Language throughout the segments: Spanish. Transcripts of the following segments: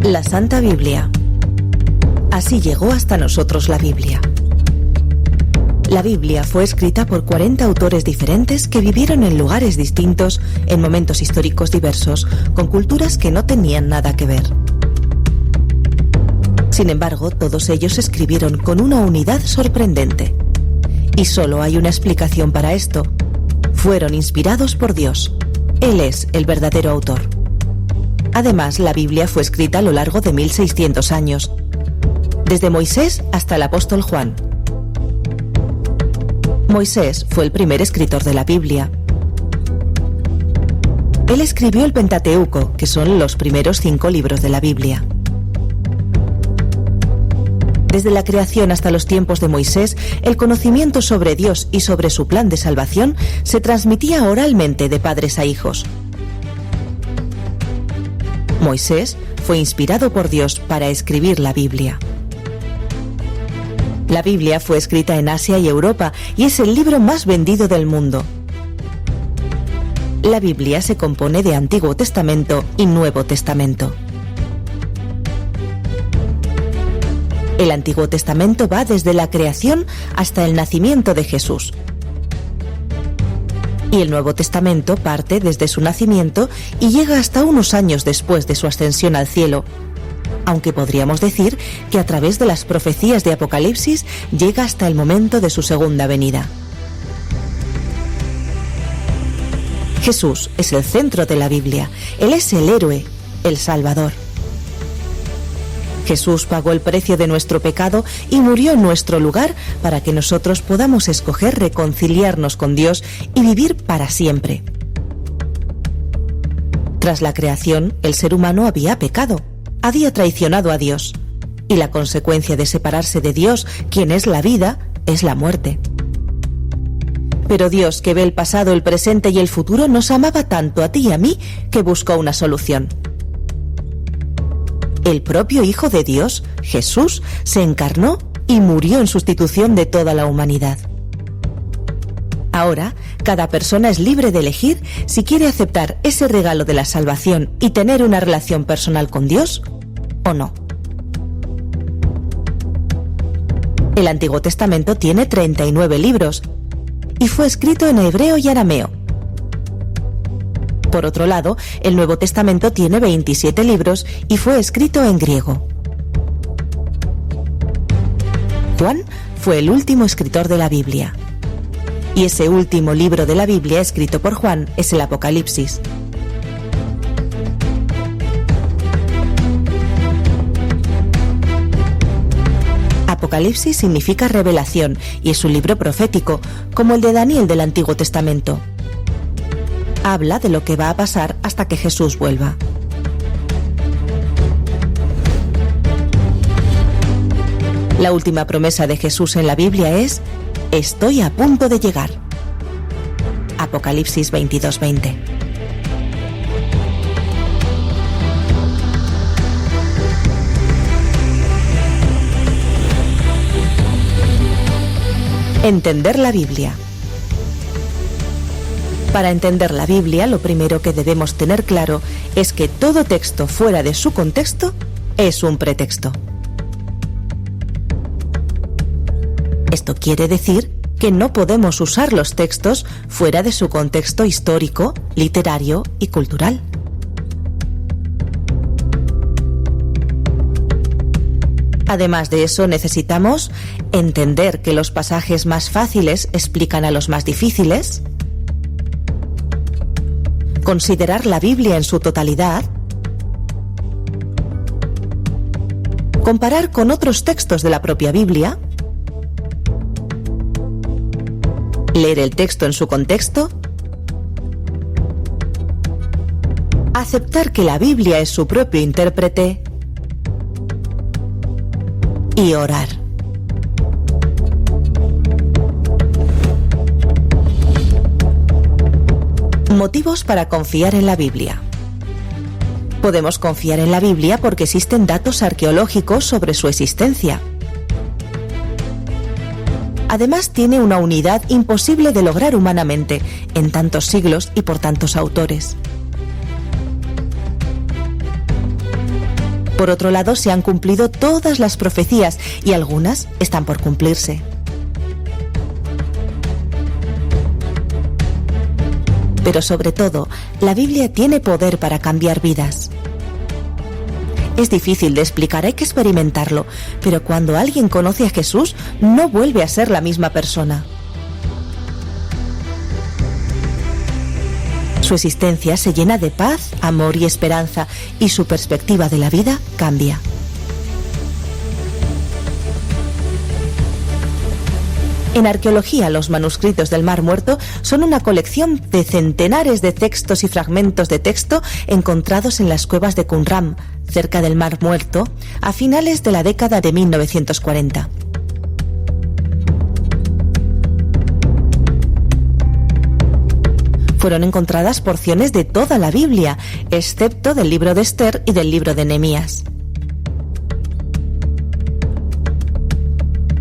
La Santa Biblia. Así llegó hasta nosotros la Biblia. La Biblia fue escrita por 40 autores diferentes que vivieron en lugares distintos, en momentos históricos diversos, con culturas que no tenían nada que ver. Sin embargo, todos ellos escribieron con una unidad sorprendente. Y solo hay una explicación para esto. Fueron inspirados por Dios. Él es el verdadero autor. Además, la Biblia fue escrita a lo largo de 1600 años, desde Moisés hasta el apóstol Juan. Moisés fue el primer escritor de la Biblia. Él escribió el Pentateuco, que son los primeros 5 libros de la Biblia. Desde la creación hasta los tiempos de Moisés, el conocimiento sobre Dios y sobre su plan de salvación se transmitía oralmente de padres a hijos. Moisés fue inspirado por Dios para escribir la Biblia. La Biblia fue escrita en Asia y Europa y es el libro más vendido del mundo. La Biblia se compone de Antiguo Testamento y Nuevo Testamento. El Antiguo Testamento va desde la creación hasta el nacimiento de Jesús. Y el Nuevo Testamento parte desde su nacimiento y llega hasta unos años después de su ascensión al cielo, aunque podríamos decir que a través de las profecías de Apocalipsis llega hasta el momento de su segunda venida. Jesús es el centro de la Biblia. Él es el héroe, el Salvador. Jesús pagó el precio de nuestro pecado y murió en nuestro lugar para que nosotros podamos escoger reconciliarnos con Dios y vivir para siempre. Tras la creación, el ser humano había pecado, había traicionado a Dios, y la consecuencia de separarse de Dios, quien es la vida, es la muerte. Pero Dios, que ve el pasado, el presente y el futuro, nos amaba tanto a ti y a mí que buscó una solución. El propio Hijo de Dios, Jesús, se encarnó y murió en sustitución de toda la humanidad. Ahora, cada persona es libre de elegir si quiere aceptar ese regalo de la salvación y tener una relación personal con Dios o no. El Antiguo Testamento tiene 39 libros y fue escrito en hebreo y arameo. Por otro lado, el Nuevo Testamento tiene 27 libros y fue escrito en griego. Juan fue el último escritor de la Biblia. Y ese último libro de la Biblia escrito por Juan es el Apocalipsis. Apocalipsis significa revelación y es un libro profético, como el de Daniel del Antiguo Testamento. Habla de lo que va a pasar hasta que Jesús vuelva. La última promesa de Jesús en la Biblia es: estoy a punto de llegar. Apocalipsis 22:20. Entender la Biblia. Para entender la Biblia, lo primero que debemos tener claro es que todo texto fuera de su contexto es un pretexto. Esto quiere decir que no podemos usar los textos fuera de su contexto histórico, literario y cultural. Además de eso, necesitamos entender que los pasajes más fáciles explican a los más difíciles, considerar la Biblia en su totalidad, comparar con otros textos de la propia Biblia, leer el texto en su contexto, aceptar que la Biblia es su propio intérprete y orar. Motivos para confiar en la Biblia. Podemos confiar en la Biblia porque existen datos arqueológicos sobre su existencia. Además, tiene una unidad imposible de lograr humanamente en tantos siglos y por tantos autores. Por otro lado, se han cumplido todas las profecías y algunas están por cumplirse. Pero sobre todo, la Biblia tiene poder para cambiar vidas. Es difícil de explicar, hay que experimentarlo, pero cuando alguien conoce a Jesús, no vuelve a ser la misma persona. Su existencia se llena de paz, amor y esperanza, y su perspectiva de la vida cambia. En arqueología, los manuscritos del Mar Muerto son una colección de centenares de textos y fragmentos de texto encontrados en las cuevas de Qumran, cerca del Mar Muerto, a finales de la década de 1940. Fueron encontradas porciones de toda la Biblia, excepto del libro de Esther y del libro de Nehemías.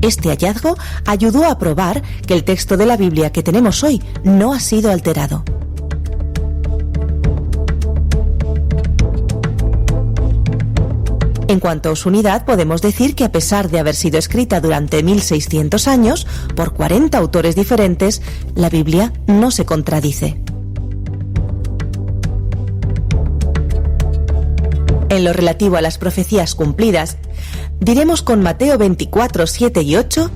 Este hallazgo ayudó a probar que el texto de la Biblia que tenemos hoy no ha sido alterado. En cuanto a su unidad, podemos decir que a pesar de haber sido escrita durante 1600 años por 40 autores diferentes, la Biblia no se contradice. En lo relativo a las profecías cumplidas, diremos con Mateo 24, 7 y 8: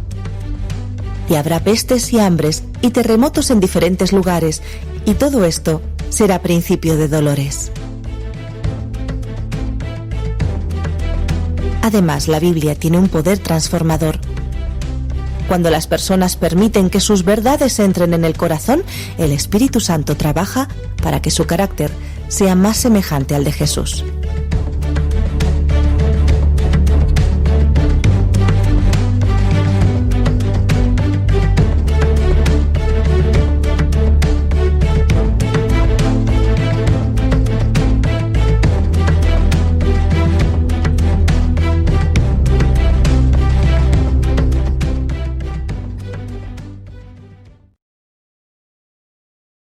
y habrá pestes y hambres y terremotos en diferentes lugares, y todo esto será principio de dolores. Además, la Biblia tiene un poder transformador. Cuando las personas permiten que sus verdades entren en el corazón, el Espíritu Santo trabaja para que su carácter sea más semejante al de Jesús.